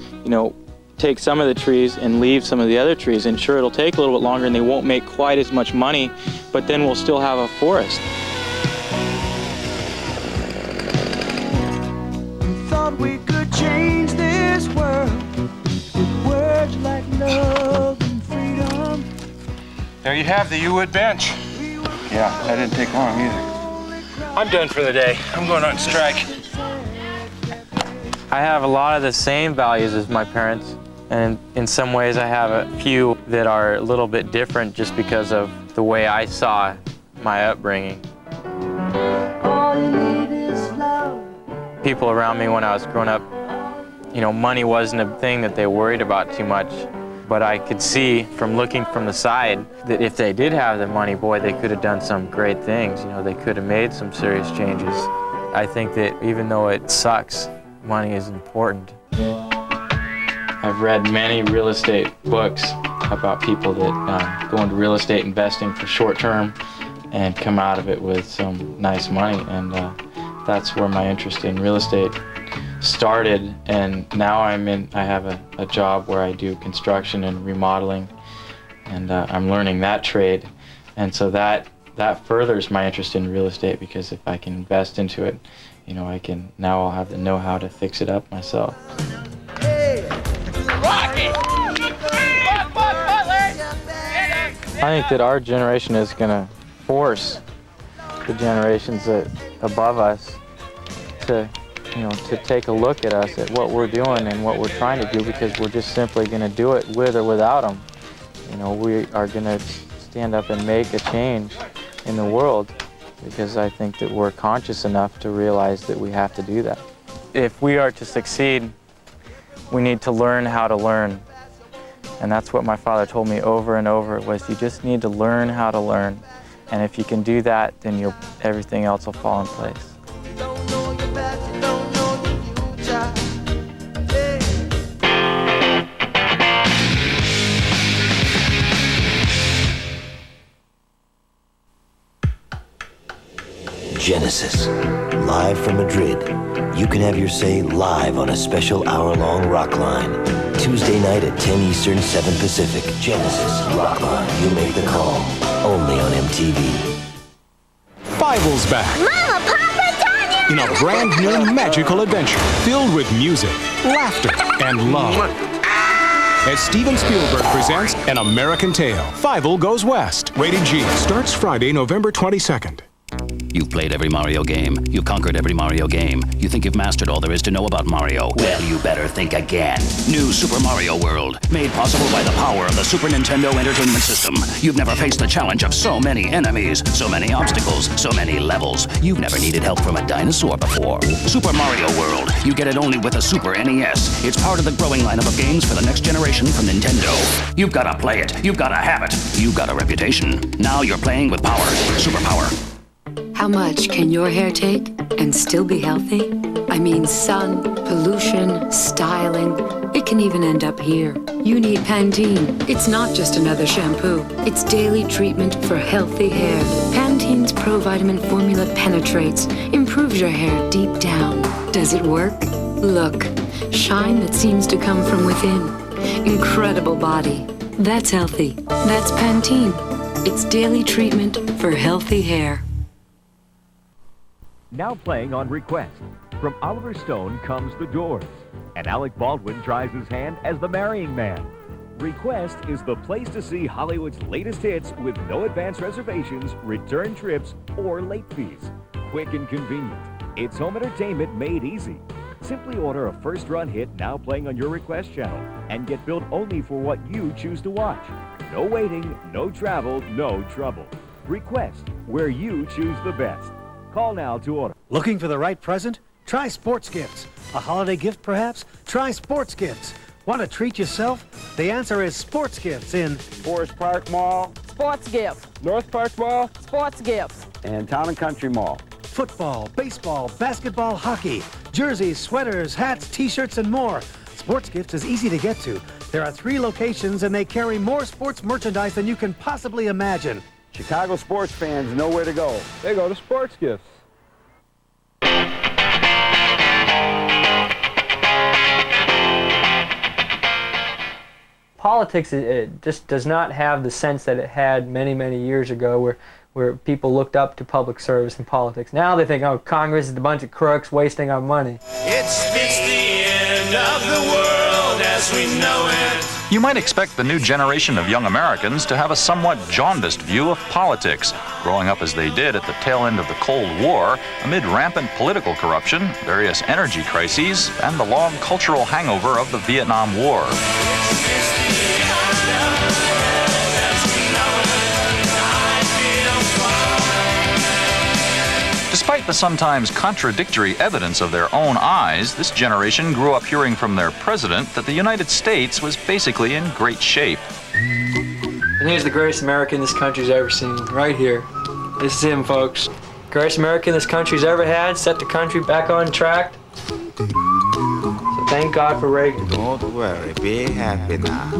take some of the trees and leave some of the other trees. And sure, it'll take a little bit longer and they won't make quite as much money, but then we'll still have a forest. Thought we could change this world with words like love and freedom. There you have the U-Wood bench. Yeah, that didn't take long either. I'm done for the day. I'm going on strike. I have a lot of the same values as my parents, and in some ways I have a few that are a little bit different just because of the way I saw my upbringing. All you need is love. People around me when I was growing up, money wasn't a thing that they worried about too much. But I could see from looking from the side that if they did have the money, boy, they could have done some great things. They could have made some serious changes. I think that even though it sucks, money is important. I've read many real estate books about people that go into real estate investing for short term and come out of it with some nice money. And that's where my interest in real estate started, and now I have a job where I do construction and remodeling, and I'm learning that trade, and so that furthers my interest in real estate, because if I can invest into it, I'll have the know-how to fix it up myself. I think that our generation is going to force the generations above us to take a look at us, at what we're doing and what we're trying to do, because we're just simply going to do it with or without them. We are going to stand up and make a change in the world, because I think that we're conscious enough to realize that we have to do that. If we are to succeed, we need to learn how to learn. And that's what my father told me over and over, was you just need to learn how to learn. And if you can do that, then everything else will fall in place. Genesis, live from Madrid. You can have your say live on a special hour-long rock line. Tuesday night at 10 Eastern, 7 Pacific. Genesis, rock line. You make the call. Only on MTV. Fievel's back. Mama, Papa, Tanya! In a brand new magical adventure filled with music, laughter, and love. As Steven Spielberg presents An American Tale, Fievel Goes West. Rated G. Starts Friday, November 22nd. You've played every Mario game. You've conquered every Mario game. You think you've mastered all there is to know about Mario. Well, you better think again. New Super Mario World, made possible by the power of the Super Nintendo Entertainment System. You've never faced the challenge of so many enemies, so many obstacles, so many levels. You've never needed help from a dinosaur before. Super Mario World, you get it only with the Super NES. It's part of the growing lineup of games for the next generation from Nintendo. You've got to play it. You've got to have it. You've got a reputation. Now you're playing with power. Super power. How much can your hair take and still be healthy? I mean, sun, pollution, styling. It can even end up here. You need Pantene. It's not just another shampoo. It's daily treatment for healthy hair. Pantene's Pro Vitamin formula penetrates, improves your hair deep down. Does it work? Look, shine that seems to come from within. Incredible body. That's healthy. That's Pantene. It's daily treatment for healthy hair. Now playing on request. From Oliver Stone comes The Doors, and Alec Baldwin tries his hand as the marrying man. Request is the place to see Hollywood's latest hits with no advance reservations, return trips, or late fees. Quick and convenient. It's home entertainment made easy. Simply order a first-run hit now playing on your request channel and get billed only for what you choose to watch. No waiting, no travel, no trouble. Request, where you choose the best. Call now to order. Looking for the right present? Try Sports Gifts. A holiday gift, perhaps? Try Sports Gifts. Want to treat yourself? The answer is Sports Gifts in Forest Park Mall, Sports Gifts, North Park Mall, Sports Gifts, and Town and Country Mall. Football, baseball, basketball, hockey, jerseys, sweaters, hats, t-shirts, and more. Sports Gifts is easy to get to. There are 3 locations, and they carry more sports merchandise than you can possibly imagine. Chicago sports fans know where to go. They go to Sports Gifts. politics it just does not have the sense that it had many, many years ago where people looked up to public service and politics. Now they think, oh, Congress is a bunch of crooks wasting our money. It's the end of the world as we know it. You might expect the new generation of young Americans to have a somewhat jaundiced view of politics, growing up as they did at the tail end of the Cold War, amid rampant political corruption, various energy crises, and the long cultural hangover of the Vietnam War. Despite the sometimes contradictory evidence of their own eyes, this generation grew up hearing from their president that the United States was basically in great shape. And here's the greatest American this country's ever seen, right here. This is him, folks. Greatest American this country's ever had, set the country back on track. So thank God for Reagan. Don't worry, be happy now.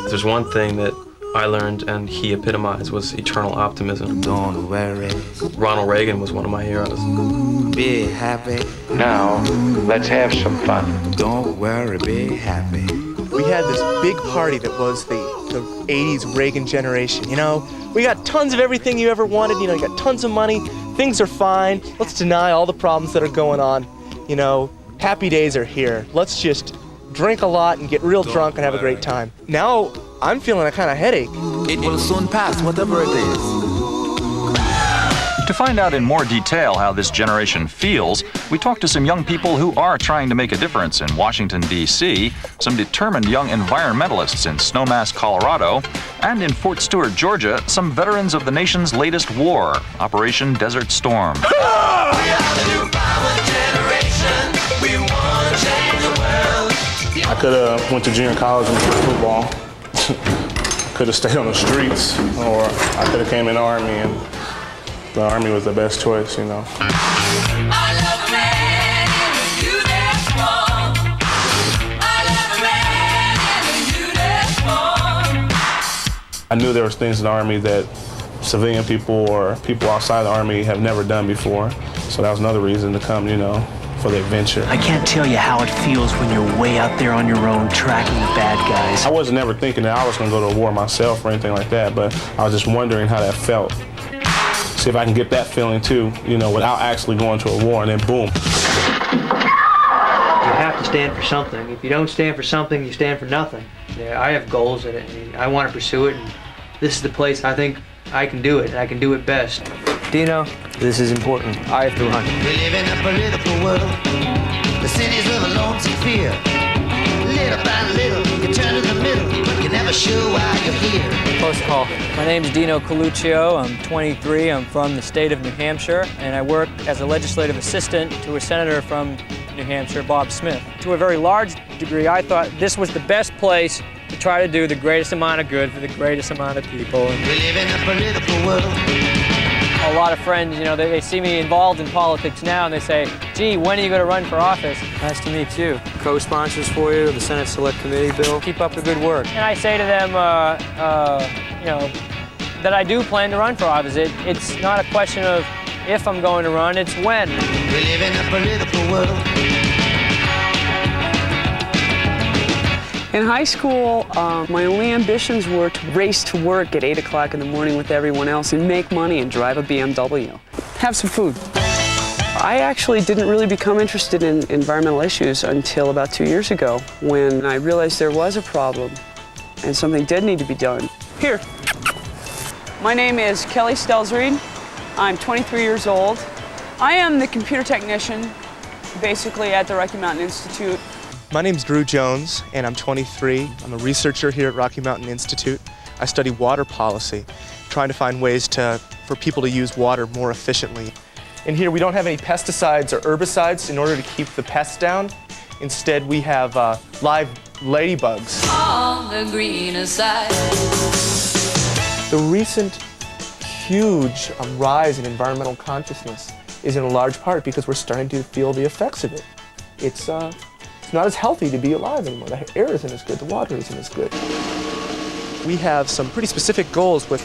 There's one thing that I learned and he epitomized was eternal optimism. Don't worry. Ronald Reagan was one of my heroes. Be happy. Now, let's have some fun. Don't worry, be happy. We had this big party that was the 80s Reagan generation. You know, we got tons of everything you ever wanted. You know, you got tons of money. Things are fine. Let's deny all the problems that are going on. You know, happy days are here. Let's just drink a lot and get real drunk and have a great time. Now, I'm feeling a kind of headache. It will soon pass, whatever it is. To find out in more detail how this generation feels, we talked to some young people who are trying to make a difference in Washington, D.C., some determined young environmentalists in Snowmass, Colorado, and in Fort Stewart, Georgia, some veterans of the nation's latest war, Operation Desert Storm. I could have went to junior college and played football. Could have stayed on the streets, or I could have came in the Army, and the Army was the best choice, you know. I knew there was things in the Army that civilian people or people outside the Army have never done before, so that was another reason to come, you know, for the adventure. I can't tell you how it feels when you're way out there on your own tracking the bad guys. I wasn't ever thinking that I was going to go to war myself or anything like that, but I was just wondering how that felt. See if I can get that feeling too, you know, without actually going to a war, and then boom. You have to stand for something. If you don't stand for something, you stand for nothing. Yeah, I have goals and I want to pursue it, and this is the place I think I can do it, and I can do it best. Dino, this is important. I have to run. We live in a political world. The cities live a lonesome fear. Little by little, you turn to the middle, but you never sure why you're here. Close call. My name is Dino Coluccio. I'm 23. I'm from the state of New Hampshire, and I work as a legislative assistant to a senator from New Hampshire, Bob Smith. To a very large degree, I thought this was the best place to try to do the greatest amount of good for the greatest amount of people. We live in a political world. A lot of friends, you know, they see me involved in politics now, and they say, gee, when are you going to run for office? Nice to meet you. Co-sponsors for you, the Senate Select Committee bill. Keep up the good work. And I say to them, you know, that I do plan to run for office. It's not a question of if I'm going to run, it's when. We live in a political world. In high school, my only ambitions were to race to work at 8 o'clock in the morning with everyone else and make money and drive a BMW. Have some food. I actually didn't really become interested in environmental issues until about 2 years ago, when I realized there was a problem and something did need to be done. Here. My name is Kelly Stelsreed. I'm 23 years old. I am the computer technician, basically at the Rocky Mountain Institute. My name's Drew Jones, and I'm 23. I'm a researcher here at Rocky Mountain Institute. I study water policy, trying to find ways for people to use water more efficiently. In here, we don't have any pesticides or herbicides in order to keep the pests down. Instead, we have live ladybugs. On the greener side. The recent huge rise in environmental consciousness is in a large part because we're starting to feel the effects of it. It's not as healthy to be alive anymore. The air isn't as good, the water isn't as good. We have some pretty specific goals with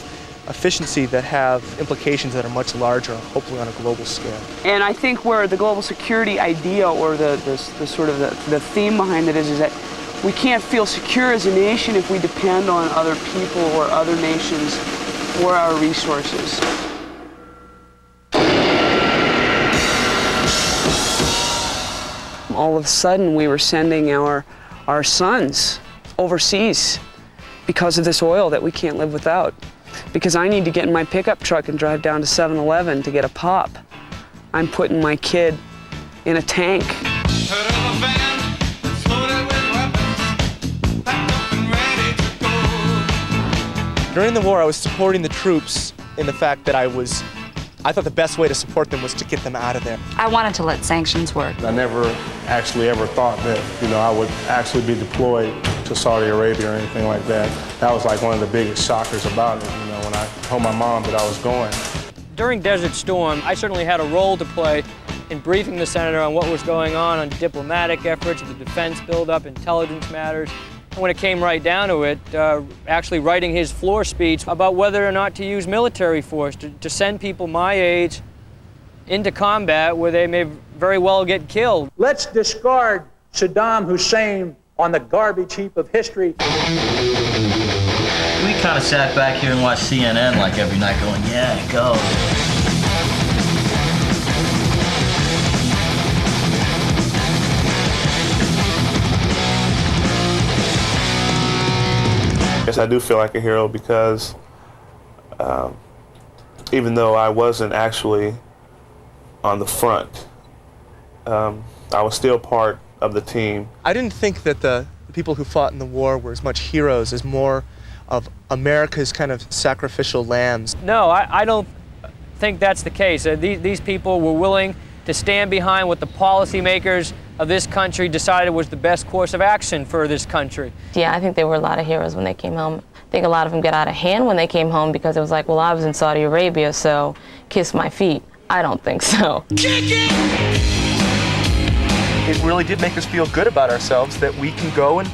efficiency that have implications that are much larger, hopefully on a global scale. And I think where the global security idea or the sort of the theme behind it is that We can't feel secure as a nation if we depend on other people or other nations for our resources. All of a sudden, we were sending our sons overseas because of this oil that we can't live without. Because I need to get in my pickup truck and drive down to 7-Eleven to get a pop. I'm putting my kid in a tank. During the war, I was supporting the troops in the fact that I thought the best way to support them was to get them out of there. I wanted to let sanctions work. I never actually ever thought that, I would actually be deployed to Saudi Arabia or anything like that. That was like one of the biggest shockers about it, when I told my mom that I was going. During Desert Storm, I certainly had a role to play in briefing the senator on what was going on diplomatic efforts, the defense buildup, intelligence matters. And when it came right down to it, actually writing his floor speech about whether or not to use military force to send people my age into combat where they may very well get killed. Let's discard Saddam Hussein on the garbage heap of history. We kind of sat back here and watched CNN like every night going, yeah, go. Yes, I do feel like a hero because even though I wasn't actually on the front, I was still part of the team. I didn't think that the people who fought in the war were as much heroes as more of America's kind of sacrificial lambs. No, I don't think that's the case. These people were willing to stand behind what the policymakers of this country decided was the best course of action for this country. Yeah, I think there were a lot of heroes when they came home. I think a lot of them got out of hand when they came home because it was like, well, I was in Saudi Arabia, so kiss my feet. I don't think so. It really did make us feel good about ourselves that we can go and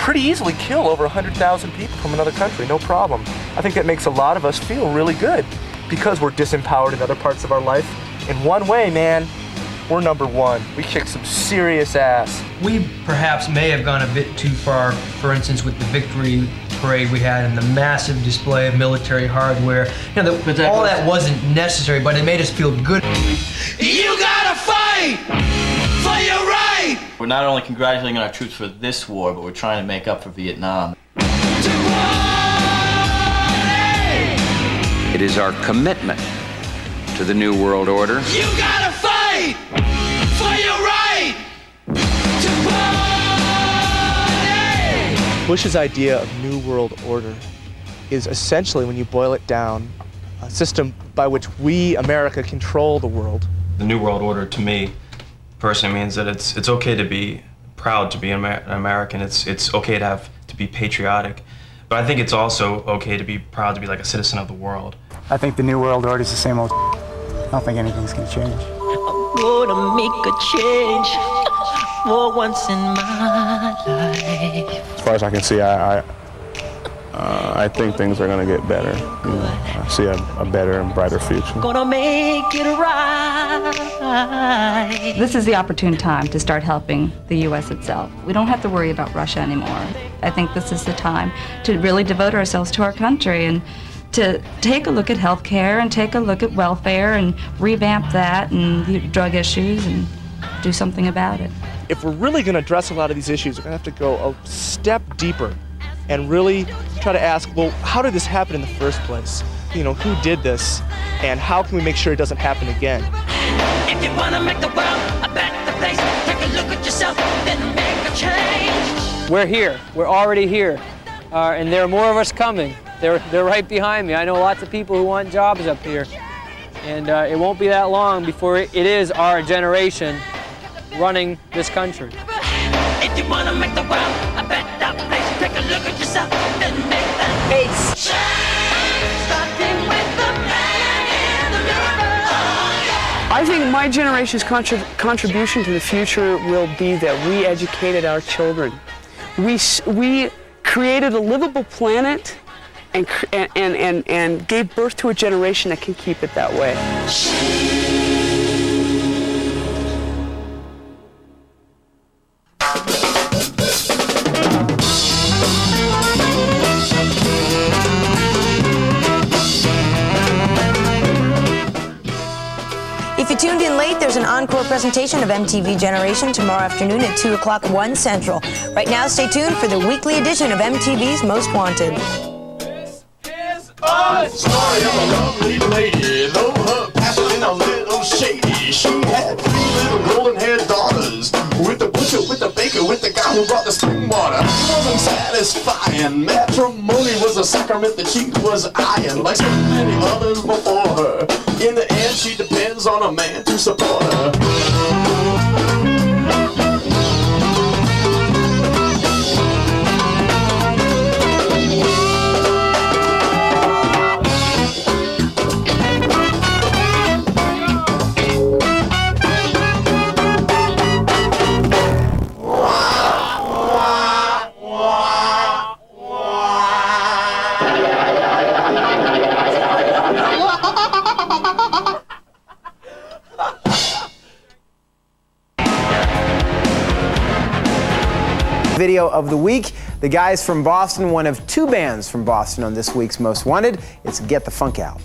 pretty easily kill over 100,000 people from another country, no problem. I think that makes a lot of us feel really good because we're disempowered in other parts of our life. In one way, man, we're number one. We kick some serious ass. We perhaps may have gone a bit too far, for instance, with the victory parade we had and the massive display of military hardware. All that wasn't necessary, but it made us feel good. You gotta fight for your right. We're not only congratulating our troops for this war, but we're trying to make up for Vietnam. It is our commitment to the New World Order. You gotta fight for your right to party. Bush's idea of New World Order is essentially, when you boil it down, a system by which we, America, control the world. The New World Order, to me, personally means that it's okay to be proud to be an American. It's okay to be patriotic. But I think it's also okay to be proud to be like a citizen of the world. I think the New World Order is the same old. I don't think anything's gonna change. I'm gonna make a change for once in my life. As far as I can see, I think things are going to get better. I see a better and brighter future. Gonna make it right. This is the opportune time to start helping the U.S. itself. We don't have to worry about Russia anymore. I think this is the time to really devote ourselves to our country and to take a look at health care and take a look at welfare and revamp that and the drug issues and do something about it. If we're really going to address a lot of these issues, we're going to have to go a step deeper and really try to ask, well, how did this happen in the first place? Who did this, and how can we make sure it doesn't happen again? If you wanna make the world a better place, take a look at yourself, then make a change. We're here. We're already here. And there are more of us coming. They're right behind me. I know lots of people who want jobs up here. And it won't be that long before it is our generation running this country. If you wanna make the world a better place, take a look at yourself, then make that change. Starting with the man in the mirror. I think my generation's contribution to the future will be that we educated our children. We created a livable planet and gave birth to a generation that can keep it that way. If you tuned in late, there's an encore presentation of MTV Generation tomorrow afternoon at 2 o'clock, 1 Central. Right now, stay tuned for the weekly edition of MTV's Most Wanted. A story of a lovely lady, though her past was a little shady. She had 3 little golden-haired daughters, with the butcher, with the baker, with the guy who brought the spring water. It wasn't satisfying. Matrimony was a sacrament that she was eyeing, like so many others before her. In the end, she depends on a man to support her. Video of the week. The guys from Boston, one of 2 bands from Boston on this week's Most Wanted. It's Get the Funk Out.